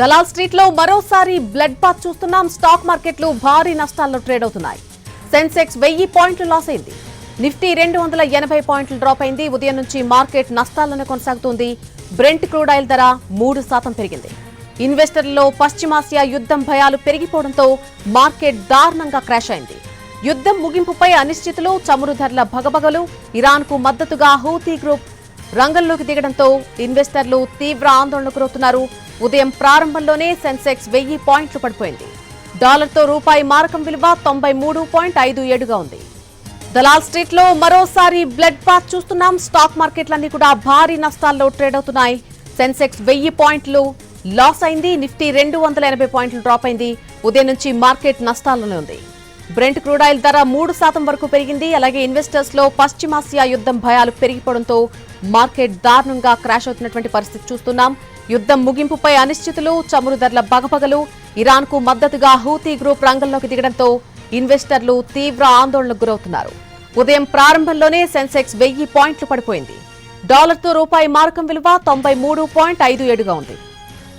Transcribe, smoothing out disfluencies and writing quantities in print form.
Dalal street లో మరోసారి blood bath చూస్తున్నాం. స్టాక్ మార్కెట్లు భారీ నష్టాల్లో ట్రేడ్ అవుతున్నాయి. సెన్సెక్స్ 1000 పాయింట్లు లాస్ అయింది. నిఫ్టీ 280 పాయింట్లు డ్రాప్ అయింది. ఉదయం నుంచి మార్కెట్ నష్టాల్లోనే కొనసాగుతోంది. బ్రెంట్ క్రూడ్ ఆయిల్ ధర 3% పెరిగింది. ఇన్వెస్టర్లలో పశ్చిమాసియా యుద్ధం భయాలు పెరిగిపోవడంతో మార్కెట్ దారుణంగా క్రాష్ అయింది. యుద్ధం ముగింపుపై అనిశ్చితులు, చమురు ధరల భగభగలు, ఇరాన్ కు మద్దతుగా హూతీ గ్రూప్ రంగంలోకి దిగడంతో ఇన్వెస్టర్లు తీవ్ర ఆందోళనకు గురవుతున్నారు. ఉదయం ప్రారంభంలోనే సెన్సెక్స్ 1000 పాయింట్లు పడిపోయింది. డాలర్తో రూపాయి మారకం విలువ 93.57గా ఉంది. దలాల్ స్ట్రీట్ లో మరోసారి బ్లడ్ బాత్ చూస్తున్నాం. స్టాక్ మార్కెట్లన్నీ కూడా భారీ నష్టాల్లో ట్రేడ్ అవుతున్నాయి. సెన్సెక్స్ 1000 పాయింట్లు లాస్ అయింది. నిఫ్టీ 280 పాయింట్లు డ్రాప్ అయింది. ఉదయం నుంచి మార్కెట్ నష్టాల్లోనే ఉంది. బ్రెంట్ క్రూడ్ ఆయిల్ ధర 3% వరకు పెరిగింది. అలాగే ఇన్వెస్టర్స్ లో పశ్చిమాసియా యుద్ధం భయాలు పెరిగిపోవడంతో మార్కెట్ దారుణంగా క్రాష్ అవుతున్నటువంటి పరిస్థితి చూస్తున్నాం. యుద్ధం ముగింపుపై అనిశ్చితులు, చమురు ధరల బగబగలు, ఇరాన్ కు మద్దతుగా హూతీ గ్రూప్ రంగంలోకి దిగడంతో ఇన్వెస్టర్లు తీవ్ర ఆందోళనకు గురవుతున్నారు. ఉదయం ప్రారంభంలోనే సెన్సెక్స్ 1000 పాయింట్లు పడిపోయింది. డాలర్తో రూపాయి మారకం విలువ 93.57గా ఉంది.